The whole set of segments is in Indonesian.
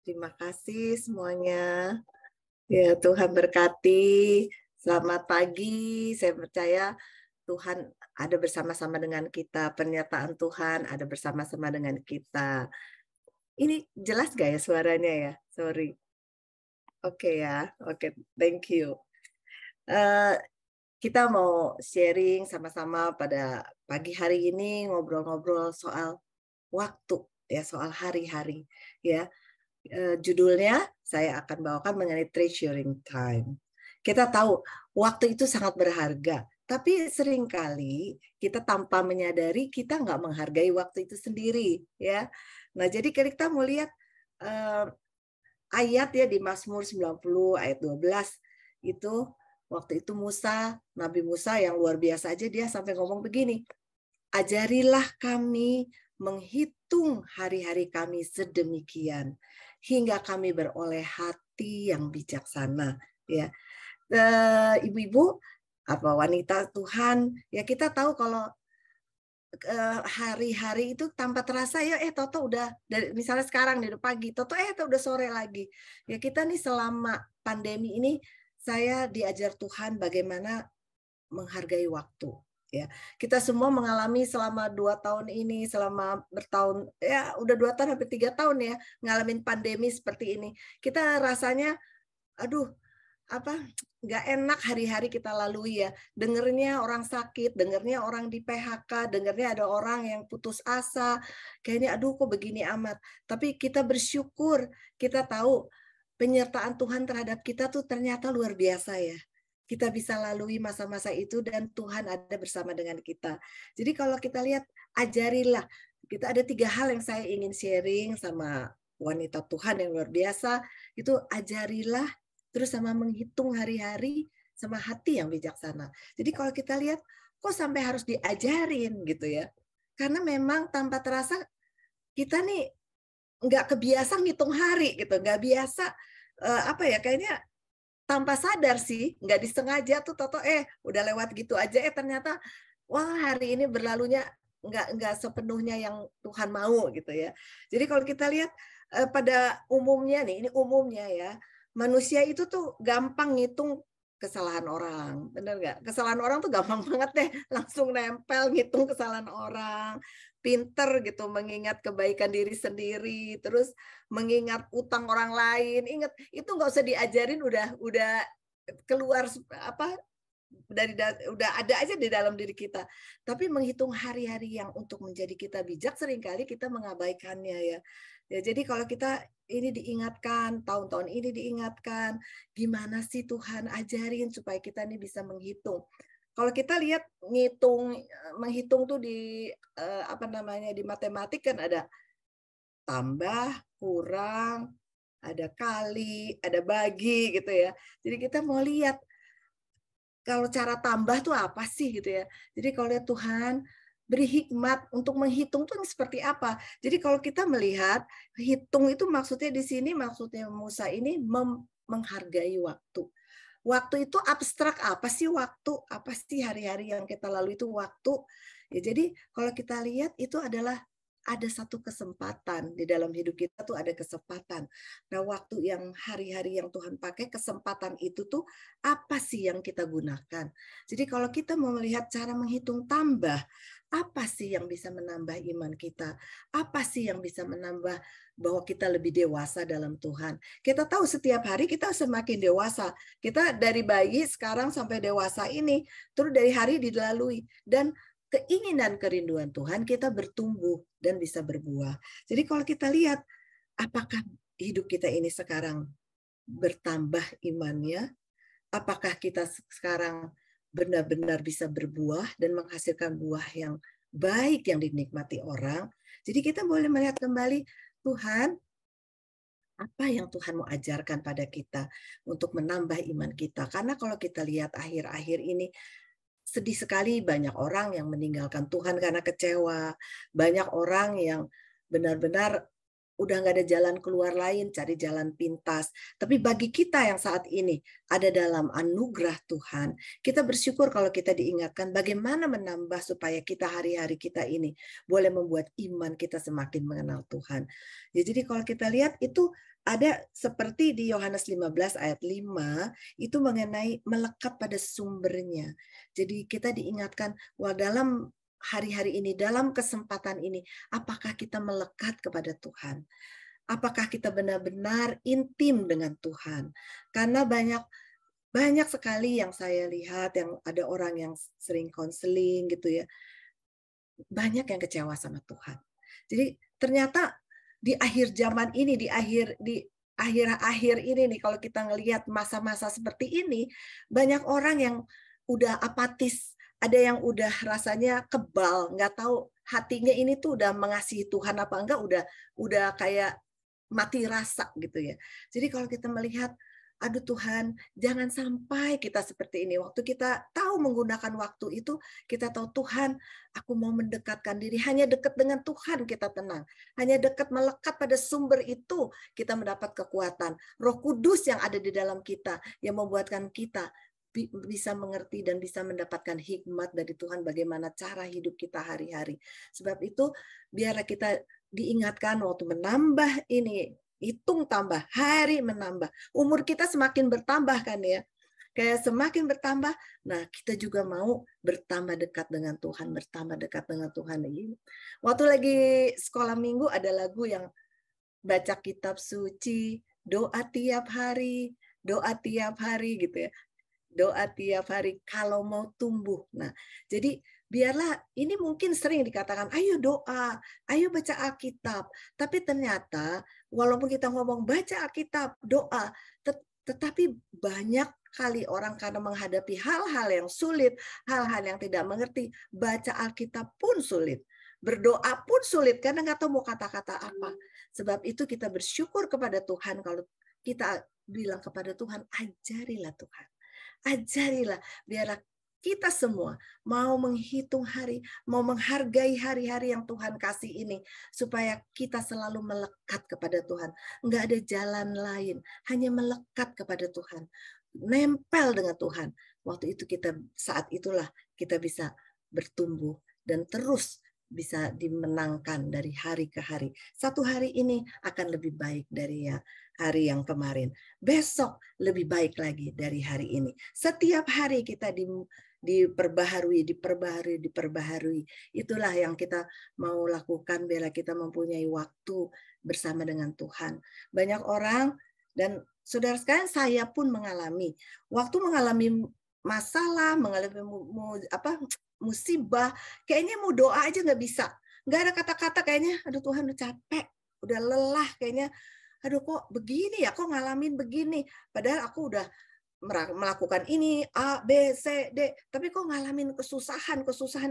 Terima kasih semuanya. Ya, Tuhan berkati. Selamat pagi. Saya percaya Tuhan ada bersama-sama dengan kita. Pernyataan Tuhan ada bersama-sama dengan kita. Ini jelas gak ya suaranya ya? Sorry. Oke ya. Oke, thank you. Eh, kita mau sharing sama-sama pada pagi hari ini ngobrol-ngobrol soal waktu ya, soal hari-hari ya. Judulnya saya akan bawakan mengenai treasuring time. Kita tahu waktu itu sangat berharga, tapi seringkali kita tanpa menyadari kita nggak menghargai waktu itu sendiri, ya. Nah, jadi kita mau lihat eh, ayat ya di Mazmur 90 ayat 12 itu waktu itu Nabi Musa yang luar biasa aja dia sampai ngomong begini, ajarilah kami menghitung hari-hari kami sedemikian hingga kami beroleh hati yang bijaksana. Ya, ibu-ibu, apa wanita Tuhan, ya kita tahu kalau hari-hari itu tanpa terasa ya, toto udah dari misalnya sekarang di pagi, toto udah sore lagi. Ya kita nih selama pandemi ini saya diajar Tuhan bagaimana menghargai waktu. Ya, kita semua mengalami selama 2 tahun ini, selama bertahun, ya udah 2 tahun hampir 3 tahun ya, ngalamin pandemi seperti ini. Kita rasanya, aduh, apa nggak enak hari-hari kita lalui ya. Dengernya orang sakit, dengernya orang di PHK, dengernya ada orang yang putus asa. Kayaknya aduh kok begini amat. Tapi kita bersyukur, kita tahu penyertaan Tuhan terhadap kita tuh ternyata luar biasa ya. Kita bisa lalui masa-masa itu dan Tuhan ada bersama dengan kita. Jadi kalau kita lihat, ajarilah. Kita ada 3 hal yang saya ingin sharing sama wanita Tuhan yang luar biasa. Itu ajarilah, terus sama menghitung hari-hari, sama hati yang bijaksana. Jadi kalau kita lihat, kok sampai harus diajarin gitu ya. Karena memang tanpa terasa kita nih nggak kebiasa ngitung hari gitu, nggak biasa kayaknya tanpa sadar sih, nggak disengaja tuh toto udah lewat gitu aja ternyata wah hari ini berlalunya nggak sepenuhnya yang Tuhan mau gitu ya. Jadi kalau kita lihat pada umumnya nih, ini umumnya ya, manusia itu tuh gampang ngitung kesalahan orang, bener nggak? Kesalahan orang tuh gampang banget deh, langsung nempel ngitung kesalahan orang, pinter gitu mengingat kebaikan diri sendiri, terus mengingat utang orang lain, ingat itu nggak usah diajarin udah keluar udah ada aja di dalam diri kita. Tapi menghitung hari-hari yang untuk menjadi kita bijak seringkali kita mengabaikannya ya. Ya jadi kalau kita ini diingatkan, tahun-tahun ini diingatkan, gimana sih Tuhan ajarin supaya kita ini bisa menghitung. Kalau kita lihat menghitung tuh di di matematik kan ada tambah, kurang, ada kali, ada bagi gitu ya. Jadi kita mau lihat kalau cara tambah tuh apa sih gitu ya. Jadi kalau lihat Tuhan beri hikmat untuk menghitung tuh seperti apa. Jadi kalau kita melihat hitung itu maksudnya di sini maksudnya Musa ini menghargai waktu. Waktu itu abstrak, apa sih waktu? Apa sih hari-hari yang kita lalui itu waktu? Ya, jadi kalau kita lihat itu adalah ada satu kesempatan di dalam hidup kita tuh ada kesempatan. Nah, waktu yang hari-hari yang Tuhan pakai kesempatan itu tuh apa sih yang kita gunakan? Jadi kalau kita mau melihat cara menghitung tambah, apa sih yang bisa menambah iman kita? Apa sih yang bisa menambah bahwa kita lebih dewasa dalam Tuhan? Kita tahu setiap hari kita semakin dewasa. Kita dari bayi sekarang sampai dewasa ini, terus dari hari dilalui. Dan keinginan kerinduan Tuhan kita bertumbuh dan bisa berbuah. Jadi kalau kita lihat apakah hidup kita ini sekarang bertambah imannya, apakah kita sekarang benar-benar bisa berbuah dan menghasilkan buah yang baik yang dinikmati orang. Jadi kita boleh melihat kembali Tuhan apa yang Tuhan mau ajarkan pada kita untuk menambah iman kita. Karena kalau kita lihat akhir-akhir ini sedih sekali banyak orang yang meninggalkan Tuhan karena kecewa. Banyak orang yang benar-benar udah nggak ada jalan keluar lain, cari jalan pintas. Tapi bagi kita yang saat ini ada dalam anugerah Tuhan, kita bersyukur kalau kita diingatkan bagaimana menambah supaya kita hari-hari kita ini boleh membuat iman kita semakin mengenal Tuhan. Ya, jadi kalau kita lihat itu ada seperti di Yohanes 15 ayat 5, itu mengenai melekat pada sumbernya. Jadi kita diingatkan, wah dalam hari-hari ini, dalam kesempatan ini, apakah kita melekat kepada Tuhan? Apakah kita benar-benar intim dengan Tuhan? Karena banyak sekali yang saya lihat, yang ada orang yang sering konseling gitu ya, banyak yang kecewa sama Tuhan. Jadi ternyata di akhir zaman ini, di akhir-akhir ini nih, kalau kita ngelihat masa-masa seperti ini, banyak orang yang udah apatis, ada yang udah rasanya kebal, nggak tahu hatinya ini tuh udah mengasihi Tuhan apa enggak, udah kayak mati rasa gitu ya. Jadi kalau kita melihat, aduh Tuhan, jangan sampai kita seperti ini. Waktu kita tahu menggunakan waktu itu, kita tahu Tuhan, aku mau mendekatkan diri. Hanya dekat dengan Tuhan kita tenang. Hanya dekat melekat pada sumber itu, kita mendapat kekuatan. Roh Kudus yang ada di dalam kita, yang membuatkan kita bisa mengerti dan bisa mendapatkan hikmat dari Tuhan bagaimana cara hidup kita hari-hari. Sebab itu, biarlah kita diingatkan waktu menambah ini, hitung tambah, hari menambah. Umur kita semakin bertambah kan ya. Kayak semakin bertambah, nah kita juga mau bertambah dekat dengan Tuhan, bertambah dekat dengan Tuhan. Waktu lagi sekolah minggu ada lagu yang baca kitab suci, doa tiap hari gitu ya. Doa tiap hari kalau mau tumbuh. Nah, jadi biarlah ini mungkin sering dikatakan, ayo doa, ayo baca Alkitab. Tapi ternyata walaupun kita ngomong baca Alkitab, doa, tetapi banyak kali orang karena menghadapi hal-hal yang sulit, hal-hal yang tidak mengerti, baca Alkitab pun sulit. Berdoa pun sulit karena nggak tahu mau kata-kata apa. Sebab itu kita bersyukur kepada Tuhan kalau kita bilang kepada Tuhan, ajarilah Tuhan. Ajarilah, biarlah kita semua mau menghitung hari, mau menghargai hari-hari yang Tuhan kasih ini, supaya kita selalu melekat kepada Tuhan. Enggak ada jalan lain, hanya melekat kepada Tuhan. Nempel dengan Tuhan. Waktu itu saat itulah kita bisa bertumbuh dan terus bisa dimenangkan dari hari ke hari. Satu hari ini akan lebih baik dari hari yang kemarin. Besok lebih baik lagi dari hari ini. Setiap hari kita diperbaharui. Itulah yang kita mau lakukan bila kita mempunyai waktu bersama dengan Tuhan. Banyak orang dan saudara sekalian, saya pun mengalami. Waktu mengalami masalah, mengalami musibah, kayaknya mau doa aja nggak bisa. Nggak ada kata-kata kayaknya, aduh Tuhan udah capek, udah lelah kayaknya. Aduh kok begini ya, kok ngalamin begini. Padahal aku udah melakukan ini, A, B, C, D. Tapi kok ngalamin kesusahan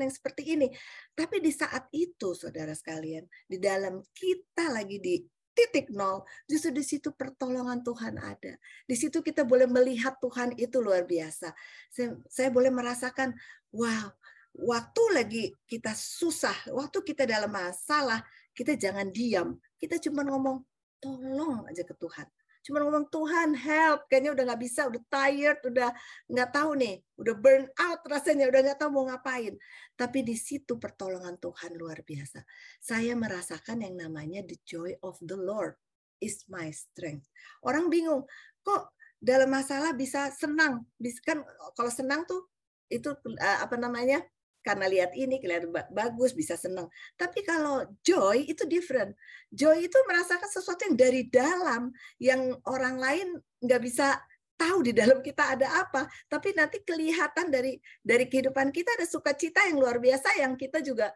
yang seperti ini. Tapi di saat itu, saudara sekalian, di dalam kita lagi di titik nol, justru di situ pertolongan Tuhan ada. Di situ kita boleh melihat Tuhan itu luar biasa. Saya boleh merasakan, wow, waktu lagi kita susah, waktu kita dalam masalah, kita jangan diam. Kita cuma ngomong, tolong aja ke Tuhan. Cuma ngomong, Tuhan help, kayaknya udah nggak bisa, udah tired, udah nggak tahu nih, udah burn out rasanya, udah nggak tahu mau ngapain. Tapi di situ pertolongan Tuhan luar biasa. Saya merasakan yang namanya the joy of the Lord is my strength. Orang bingung, kok dalam masalah bisa senang? Kan kalau senang tuh itu apa namanya? Karena lihat ini, kelihatan bagus, bisa senang. Tapi kalau joy itu different. Joy itu merasakan sesuatu yang dari dalam, yang orang lain nggak bisa tahu di dalam kita ada apa. Tapi nanti kelihatan dari kehidupan kita ada sukacita yang luar biasa yang kita juga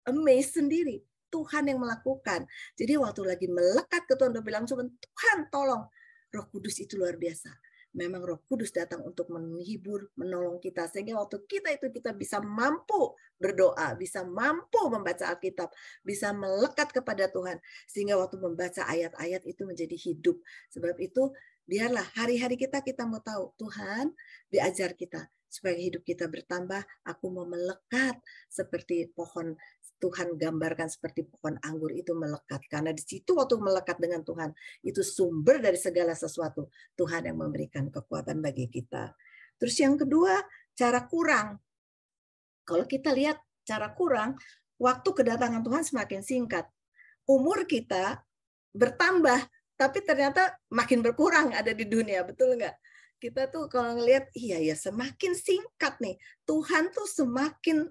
amazed sendiri. Tuhan yang melakukan. Jadi waktu lagi melekat ke Tuhan, bilang cuma Tuhan tolong. Roh Kudus itu luar biasa. Memang Roh Kudus datang untuk menghibur, menolong kita. Sehingga waktu kita bisa mampu berdoa, bisa mampu membaca Alkitab, bisa melekat kepada Tuhan. Sehingga waktu membaca ayat-ayat itu menjadi hidup. Sebab itu, biarlah hari-hari kita mau tahu, Tuhan diajar kita supaya hidup kita bertambah. Aku mau melekat seperti pohon Tuhan gambarkan seperti pohon anggur itu melekat. Karena di situ waktu melekat dengan Tuhan, itu sumber dari segala sesuatu. Tuhan yang memberikan kekuatan bagi kita. Terus yang kedua, cara kurang. Kalau kita lihat cara kurang, waktu kedatangan Tuhan semakin singkat. Umur kita bertambah, tapi ternyata makin berkurang ada di dunia, betul nggak? Kita tuh kalau ngelihat, iya ya semakin singkat nih. Tuhan tuh semakin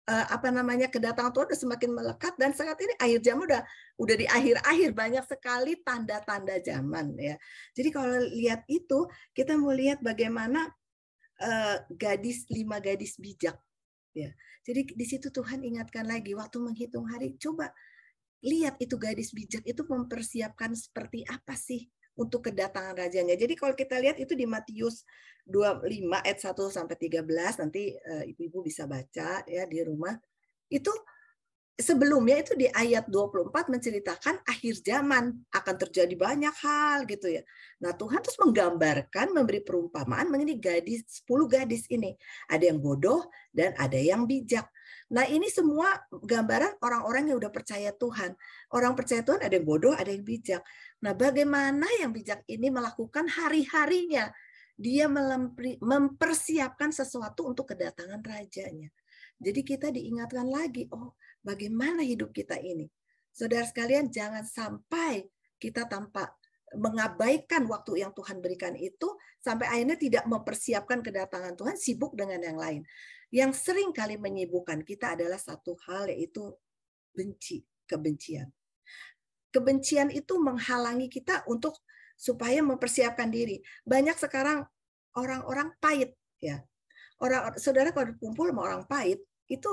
kedatangan Tuhan udah semakin melekat, dan saat ini akhir zaman udah di akhir-akhir, banyak sekali tanda-tanda zaman ya. Jadi kalau lihat itu, kita mau lihat bagaimana lima gadis bijak ya. Jadi di situ Tuhan ingatkan lagi waktu menghitung hari, coba lihat itu gadis bijak itu mempersiapkan seperti apa sih untuk kedatangan rajanya. Jadi kalau kita lihat itu di Matius 25 ayat 1 sampai 13, nanti ibu-ibu bisa baca ya di rumah. Itu sebelumnya itu di ayat 24 menceritakan akhir zaman akan terjadi banyak hal gitu ya. Nah, Tuhan terus menggambarkan, memberi perumpamaan mengenai 10 gadis ini. Ada yang bodoh dan ada yang bijak. Nah, ini semua gambaran orang-orang yang udah percaya Tuhan. Orang percaya Tuhan ada yang bodoh, ada yang bijak. Nah, bagaimana yang bijak ini melakukan hari-harinya? Dia mempersiapkan sesuatu untuk kedatangan rajanya. Jadi kita diingatkan lagi, oh bagaimana hidup kita ini. Saudara sekalian, jangan sampai kita tanpa mengabaikan waktu yang Tuhan berikan itu, sampai akhirnya tidak mempersiapkan kedatangan Tuhan, sibuk dengan yang lain. Yang sering kali menyibukkan kita adalah satu hal, yaitu kebencian. Kebencian itu menghalangi kita untuk supaya mempersiapkan diri. Banyak sekarang orang-orang pahit ya. Saudara kalau kumpul sama orang pahit, itu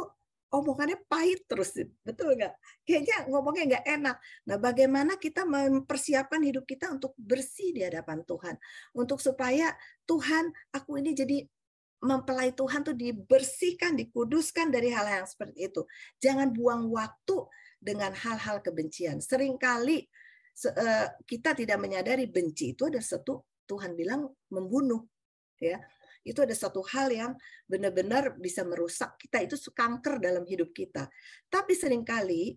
omongannya pahit terus, betul nggak? Kayaknya ngomongnya nggak enak. Nah, bagaimana kita mempersiapkan hidup kita untuk bersih di hadapan Tuhan, untuk supaya Tuhan, aku ini jadi mempelai Tuhan tuh dibersihkan, dikuduskan dari hal-hal yang seperti itu. Jangan buang waktu dengan hal-hal kebencian. Seringkali kita tidak menyadari benci itu ada satu, Tuhan bilang membunuh, ya. Itu ada satu hal yang benar-benar bisa merusak kita, itu kanker dalam hidup kita. Tapi seringkali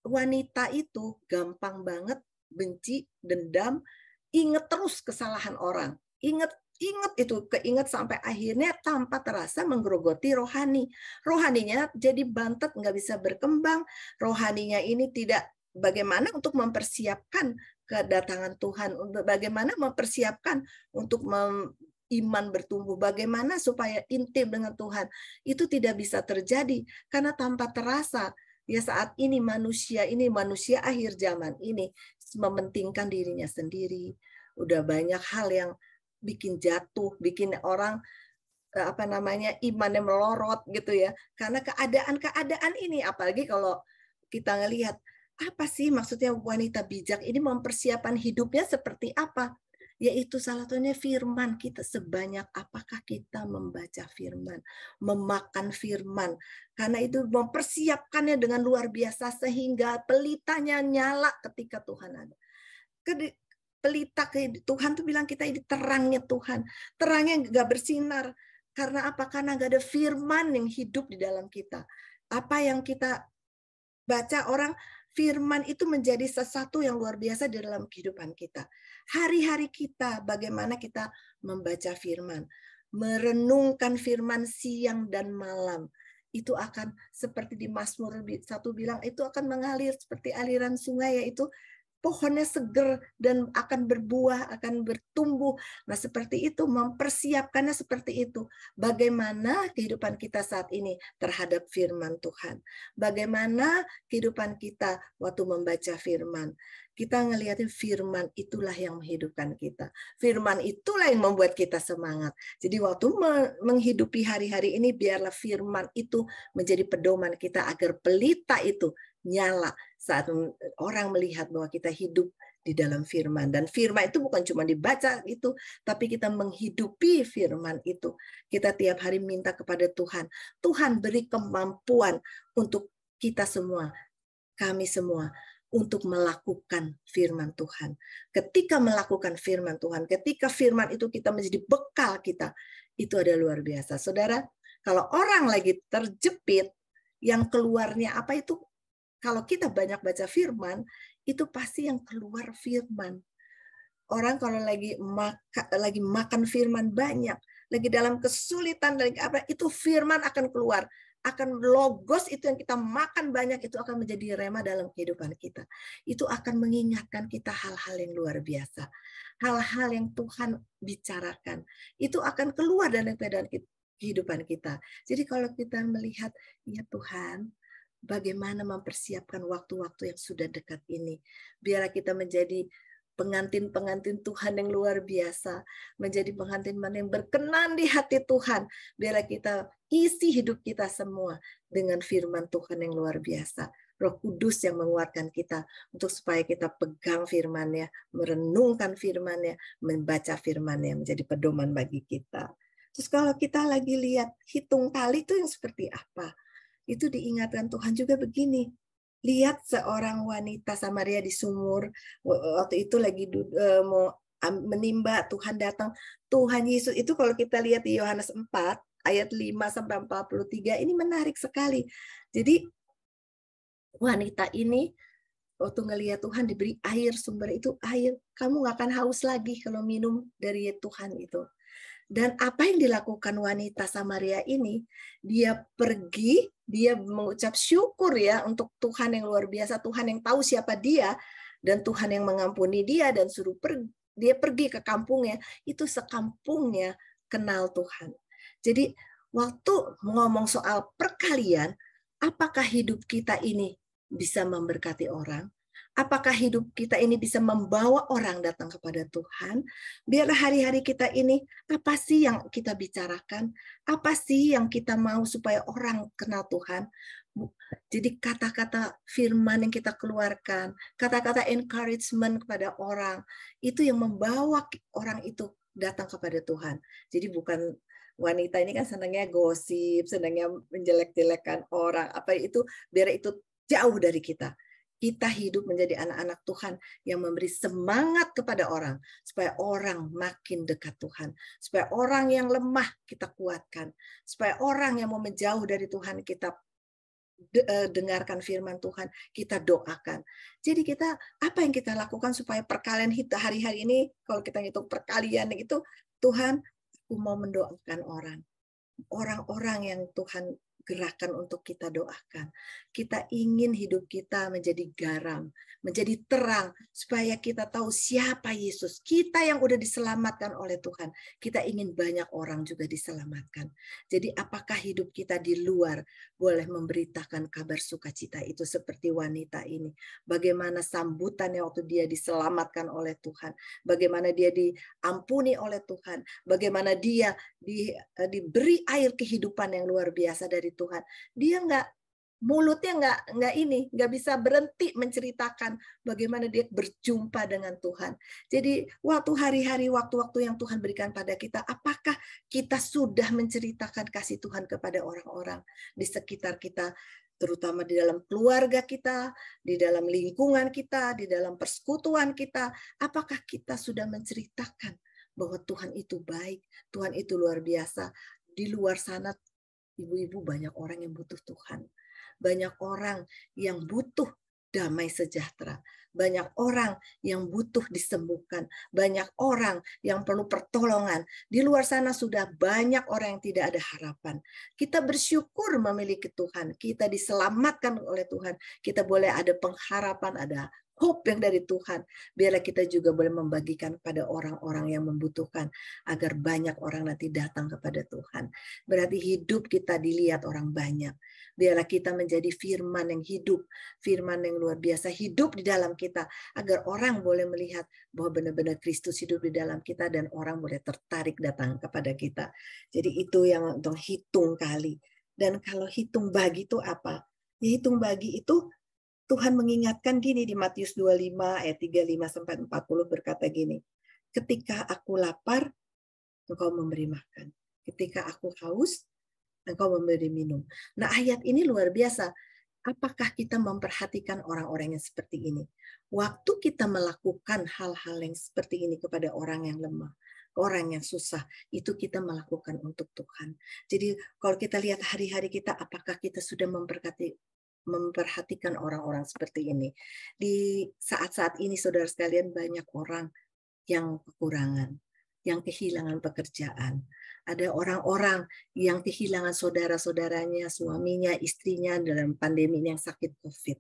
wanita itu gampang banget benci, dendam, ingat terus kesalahan orang. Ingat keinget sampai akhirnya tanpa terasa menggerogoti rohani. Rohaninya jadi bantet, nggak bisa berkembang. Rohaninya ini tidak bagaimana untuk mempersiapkan kedatangan Tuhan, untuk bagaimana mempersiapkan untuk iman bertumbuh, bagaimana supaya intim dengan Tuhan. Itu tidak bisa terjadi karena tanpa terasa ya saat ini manusia akhir zaman ini mementingkan dirinya sendiri. Udah banyak hal yang bikin jatuh, bikin orang imannya melorot gitu ya. Karena keadaan ini, apalagi kalau kita ngelihat apa sih maksudnya wanita bijak ini mempersiapkan hidupnya seperti apa? Yaitu salah satunya firman kita. Sebanyak apakah kita membaca firman, memakan firman. Karena itu mempersiapkannya dengan luar biasa sehingga pelitanya nyala ketika Tuhan ada. Pelita Tuhan tuh bilang kita ini terangnya Tuhan. Terangnya nggak bersinar. Karena apa? Karena nggak ada firman yang hidup di dalam kita. Apa yang kita baca orang, firman itu menjadi sesuatu yang luar biasa di dalam kehidupan kita. Hari-hari kita, bagaimana kita membaca firman, merenungkan firman siang dan malam. Itu akan seperti di Mazmur 1 bilang, itu akan mengalir seperti aliran sungai, yaitu pohonnya seger dan akan berbuah, akan bertumbuh. Nah, seperti itu, mempersiapkannya seperti itu. Bagaimana kehidupan kita saat ini terhadap firman Tuhan? Bagaimana kehidupan kita waktu membaca firman? Kita ngeliatin firman itulah yang menghidupkan kita. Firman itulah yang membuat kita semangat. Jadi waktu menghidupi hari-hari ini, biarlah firman itu menjadi pedoman kita agar pelita itu nyala saat orang melihat bahwa kita hidup di dalam firman. Dan firman itu bukan cuma dibaca itu, tapi kita menghidupi firman itu. Kita tiap hari minta kepada Tuhan. Tuhan beri kemampuan untuk kita semua, kami semua, untuk melakukan firman Tuhan. Ketika melakukan firman Tuhan, ketika firman itu kita menjadi bekal kita, itu ada luar biasa. Saudara, kalau orang lagi terjepit, yang keluarnya apa itu? kalau kita banyak baca firman, itu pasti yang keluar firman. Orang kalau lagi makan firman banyak, lagi dalam kesulitan, lagi apa, itu firman akan keluar. Akan logos itu yang kita makan banyak, itu akan menjadi rema dalam kehidupan kita. Itu akan mengingatkan kita hal-hal yang luar biasa. Hal-hal yang Tuhan bicarakan. Itu akan keluar dalam kehidupan kita. Jadi kalau kita melihat, ya Tuhan, bagaimana mempersiapkan waktu-waktu yang sudah dekat ini. Biar kita menjadi pengantin-pengantin Tuhan yang luar biasa, menjadi pengantin yang berkenan di hati Tuhan. Biarlah kita isi hidup kita semua dengan firman Tuhan yang luar biasa. Roh Kudus yang menguatkan kita untuk supaya kita pegang firman-Nya, merenungkan firman-Nya, membaca firman-Nya menjadi pedoman bagi kita. Terus kalau kita lagi lihat hitung kali itu yang seperti apa? Itu diingatkan Tuhan juga begini. Lihat seorang wanita Samaria di sumur, waktu itu lagi mau menimba, Tuhan datang. Tuhan Yesus itu kalau kita lihat di Yohanes 4 ayat 5 sampai 43 ini menarik sekali. Jadi wanita ini waktu ngelihat Tuhan diberi air, sumber itu air, kamu nggak akan haus lagi kalau minum dari Tuhan itu. Dan apa yang dilakukan wanita Samaria ini, dia pergi, dia mengucap syukur ya untuk Tuhan yang luar biasa, Tuhan yang tahu siapa dia, dan Tuhan yang mengampuni dia, dan suruh dia pergi ke kampungnya, itu sekampungnya kenal Tuhan. Jadi waktu ngomong soal perkalian, apakah hidup kita ini bisa memberkati orang? Apakah hidup kita ini bisa membawa orang datang kepada Tuhan? Biar hari-hari kita ini, apa sih yang kita bicarakan? Apa sih yang kita mau supaya orang kenal Tuhan? Jadi kata-kata firman yang kita keluarkan, kata-kata encouragement kepada orang, itu yang membawa orang itu datang kepada Tuhan. Jadi bukan wanita ini kan senangnya gosip, senangnya menjelek-jelekan orang, apa itu, biar itu jauh dari kita. Kita hidup menjadi anak-anak Tuhan yang memberi semangat kepada orang, supaya orang makin dekat Tuhan, supaya orang yang lemah kita kuatkan, supaya orang yang mau menjauh dari Tuhan kita dengarkan firman Tuhan, kita doakan. Jadi kita apa yang kita lakukan supaya perkalian kita hari-hari ini, kalau kita ngitung perkalian itu, Tuhan, aku mau mendoakan orang-orang yang Tuhan gerakan untuk kita doakan. Kita ingin hidup kita menjadi garam, menjadi terang, supaya kita tahu siapa Yesus. Kita yang udah diselamatkan oleh Tuhan, kita ingin banyak orang juga diselamatkan. Jadi apakah hidup kita di luar boleh memberitakan kabar sukacita itu seperti wanita ini. Bagaimana sambutannya waktu dia diselamatkan oleh Tuhan. Bagaimana dia diampuni oleh Tuhan. Bagaimana dia diberi air kehidupan yang luar biasa dari Tuhan. Dia mulutnya nggak bisa berhenti menceritakan bagaimana dia berjumpa dengan Tuhan. Jadi waktu-waktu yang Tuhan berikan pada kita, apakah kita sudah menceritakan kasih Tuhan kepada orang-orang di sekitar kita, terutama di dalam keluarga kita, di dalam lingkungan kita, di dalam persekutuan kita, apakah kita sudah menceritakan bahwa Tuhan itu baik, Tuhan itu luar biasa. Di luar sana, ibu-ibu, banyak orang yang butuh Tuhan. Banyak orang yang butuh damai sejahtera. Banyak orang yang butuh disembuhkan. Banyak orang yang perlu pertolongan. Di luar sana sudah banyak orang yang tidak ada harapan. Kita bersyukur memiliki Tuhan. Kita diselamatkan oleh Tuhan. Kita boleh ada pengharapan, ada hope yang dari Tuhan. Biarlah kita juga boleh membagikan kepada orang-orang yang membutuhkan, agar banyak orang nanti datang kepada Tuhan. Berarti hidup kita dilihat orang banyak. Biarlah kita menjadi firman yang hidup, firman yang luar biasa hidup di dalam kita, agar orang boleh melihat bahwa benar-benar Kristus hidup di dalam kita, dan orang boleh tertarik datang kepada kita. Jadi itu yang untuk hitung kali. Dan kalau hitung bagi itu apa? Ya, hitung bagi itu Tuhan mengingatkan gini di Matius 25 ayat 35 sampai 40 berkata gini, ketika aku lapar, engkau memberi makan. Ketika aku haus, engkau memberi minum. Nah, ayat ini luar biasa. Apakah kita memperhatikan orang-orang yang seperti ini? Waktu kita melakukan hal-hal yang seperti ini kepada orang yang lemah, orang yang susah, itu kita melakukan untuk Tuhan. Jadi kalau kita lihat hari-hari kita, apakah kita sudah memperhatikan orang-orang seperti ini. Di saat-saat ini saudara sekalian banyak orang yang kekurangan, yang kehilangan pekerjaan. Ada orang-orang yang kehilangan saudara-saudaranya, suaminya, istrinya dalam pandemi yang sakit COVID.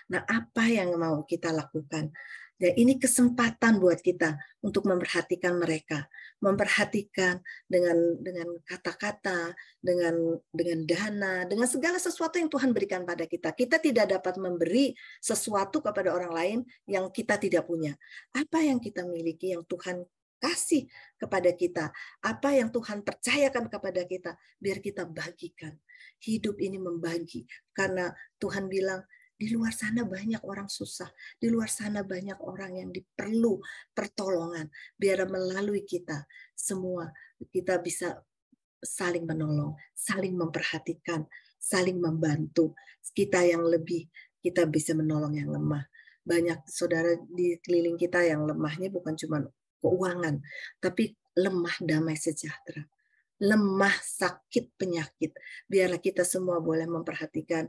Nah, apa yang mau kita lakukan? Ya, ini kesempatan buat kita untuk memperhatikan mereka, memperhatikan dengan kata-kata, dengan dana, dengan segala sesuatu yang Tuhan berikan pada kita. Kita tidak dapat memberi sesuatu kepada orang lain yang kita tidak punya. Apa yang kita miliki yang Tuhan kasih kepada kita, apa yang Tuhan percayakan kepada kita, biar kita bagikan. Hidup ini membagi, karena Tuhan bilang, di luar sana banyak orang susah, di luar sana banyak orang yang diperlu pertolongan, biar melalui kita semua kita bisa saling menolong, saling memperhatikan, saling membantu. Kita yang lebih, kita bisa menolong yang lemah. Banyak saudara di keliling kita yang lemahnya bukan cuma keuangan, tapi lemah damai sejahtera, lemah sakit penyakit. Biarlah kita semua boleh memperhatikan,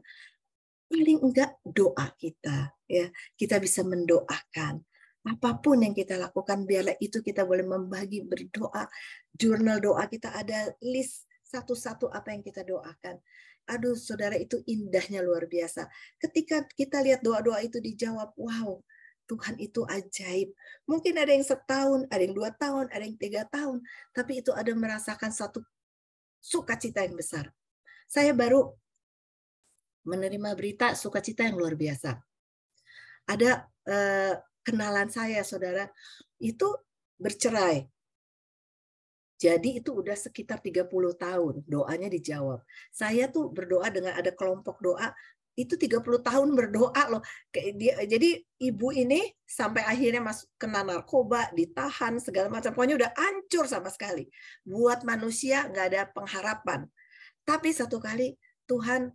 paling enggak doa kita, ya. Kita bisa mendoakan. Apapun yang kita lakukan, biarlah itu kita boleh membagi berdoa. Jurnal doa kita ada list satu-satu apa yang kita doakan. Aduh, saudara, itu indahnya luar biasa. Ketika kita lihat doa-doa itu dijawab, wow, Tuhan itu ajaib. Mungkin ada yang setahun, ada yang 2 tahun, ada yang 3 tahun, tapi itu ada merasakan satu sukacita yang besar. Saya baru menerima berita sukacita yang luar biasa. Ada kenalan saya, saudara, itu bercerai. Jadi itu udah sekitar 30 tahun, doanya dijawab. Saya tuh berdoa dengan ada kelompok doa, itu 30 tahun berdoa loh. Jadi ibu ini sampai akhirnya masuk kena narkoba, ditahan, segala macam. Pokoknya udah hancur sama sekali. Buat manusia nggak ada pengharapan. Tapi satu kali Tuhan,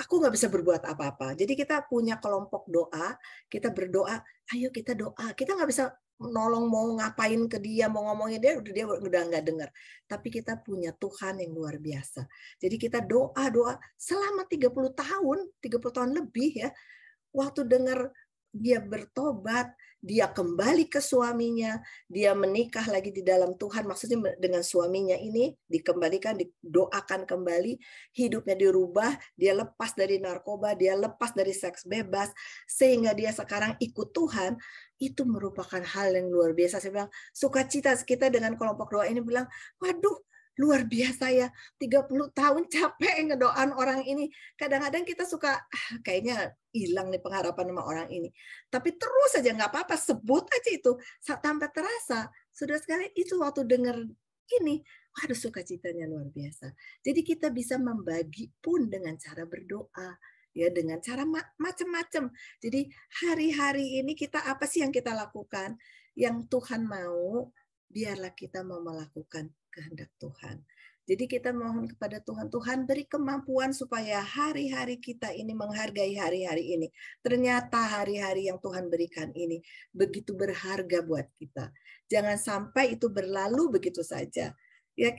aku nggak bisa berbuat apa-apa. Jadi kita punya kelompok doa, kita berdoa, ayo kita doa. Kita nggak bisa nolong mau ngapain ke dia, mau ngomongin dia udah nggak dengar. Tapi kita punya Tuhan yang luar biasa. Jadi kita doa selama 30 tahun, 30 tahun lebih ya. Waktu dengar dia bertobat, dia kembali ke suaminya, dia menikah lagi di dalam Tuhan, maksudnya dengan suaminya ini dikembalikan, didoakan kembali, hidupnya dirubah, dia lepas dari narkoba, dia lepas dari seks bebas, sehingga dia sekarang ikut Tuhan. Itu merupakan hal yang luar biasa. Saya bilang, sukacita kita dengan kelompok doa ini bilang, waduh, luar biasa ya, 30 tahun capek ngedoain orang ini. Kadang-kadang kita suka, kayaknya hilang nih pengharapan sama orang ini. Tapi terus aja nggak apa-apa, sebut aja itu. Tanpa terasa, sudah sekali itu waktu dengar ini, waduh sukacitanya luar biasa. Jadi kita bisa membagi pun dengan cara berdoa, ya dengan cara macam-macam. Jadi hari-hari ini kita apa sih yang kita lakukan? Yang Tuhan mau, biarlah kita mau melakukan kehendak Tuhan. Jadi kita mohon kepada Tuhan, Tuhan beri kemampuan supaya hari-hari kita ini menghargai hari-hari ini. Ternyata hari-hari yang Tuhan berikan ini begitu berharga buat kita. Jangan sampai itu berlalu begitu saja. Ya,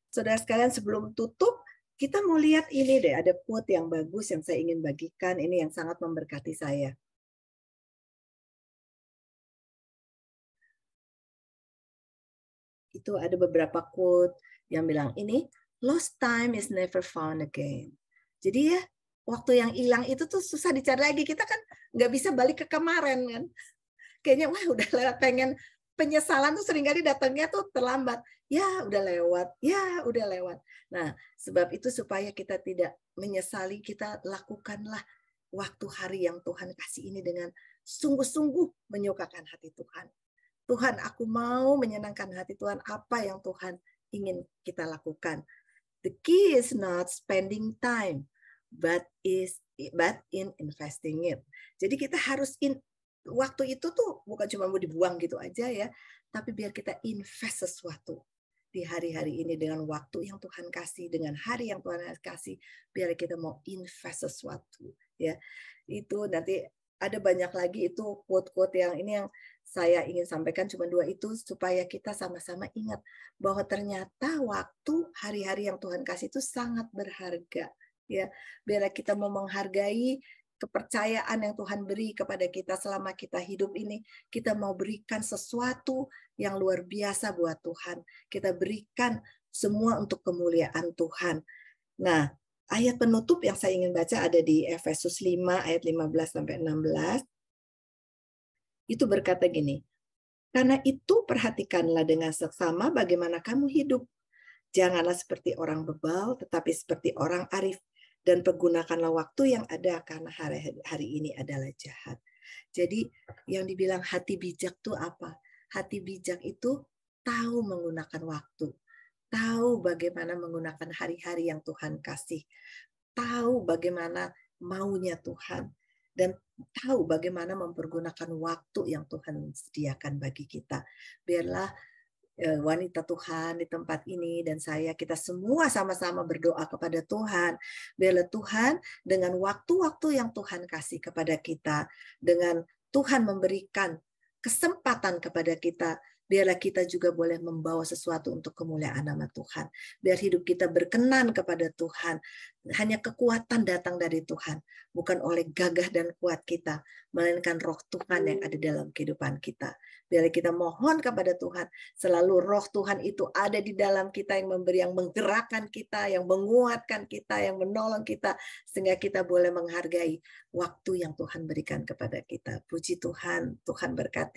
saudara sekalian, sebelum tutup, kita mau lihat ini deh, ada quote yang bagus yang saya ingin bagikan, ini yang sangat memberkati saya. Itu ada beberapa quote yang bilang ini, lost time is never found again. Jadi ya, waktu yang hilang itu tuh susah dicari lagi. Kita kan nggak bisa balik ke kemarin kan. Kayaknya wah udah lewat, pengen penyesalan tuh seringkali datangnya tuh terlambat. Ya udah lewat, ya udah lewat. Nah, sebab itu supaya kita tidak menyesali, kita lakukanlah waktu hari yang Tuhan kasih ini dengan sungguh-sungguh menyukakan hati Tuhan. Tuhan, aku mau menyenangkan hati Tuhan. Apa yang Tuhan ingin kita lakukan? The key is not spending time, but in investing it. Jadi kita harus waktu itu tuh bukan cuma mau dibuang gitu aja ya, tapi biar kita invest sesuatu di hari-hari ini dengan waktu yang Tuhan kasih, dengan hari yang Tuhan kasih, biar kita mau invest sesuatu ya. Itu nanti ada banyak lagi itu quote-quote yang ini yang saya ingin sampaikan cuma 2 itu supaya kita sama-sama ingat bahwa ternyata waktu hari-hari yang Tuhan kasih itu sangat berharga ya. Biar kita mau menghargai kepercayaan yang Tuhan beri kepada kita selama kita hidup ini, kita mau berikan sesuatu yang luar biasa buat Tuhan. Kita berikan semua untuk kemuliaan Tuhan. Nah, ayat penutup yang saya ingin baca ada di Efesus 5 ayat 15 sampai 16. Itu berkata gini, "Karena itu perhatikanlah dengan seksama bagaimana kamu hidup. Janganlah seperti orang bebal, tetapi seperti orang arif. Dan pergunakanlah waktu yang ada karena hari ini adalah jahat." Jadi yang dibilang hati bijak itu apa? Hati bijak itu tahu menggunakan waktu. Tahu bagaimana menggunakan hari-hari yang Tuhan kasih. Tahu bagaimana maunya Tuhan. Dan tahu bagaimana mempergunakan waktu yang Tuhan sediakan bagi kita. Biarlah wanita Tuhan di tempat ini dan kita semua sama-sama berdoa kepada Tuhan. Biarlah Tuhan dengan waktu-waktu yang Tuhan kasih kepada kita, dengan Tuhan memberikan kesempatan kepada kita, biarlah kita juga boleh membawa sesuatu untuk kemuliaan nama Tuhan. Biar hidup kita berkenan kepada Tuhan. Hanya kekuatan datang dari Tuhan, bukan oleh gagah dan kuat kita, melainkan roh Tuhan yang ada dalam kehidupan kita. Biar kita mohon kepada Tuhan, selalu roh Tuhan itu ada di dalam kita yang memberi, yang menggerakkan kita, yang menguatkan kita, yang menolong kita, sehingga kita boleh menghargai waktu yang Tuhan berikan kepada kita. Puji Tuhan, Tuhan berkati.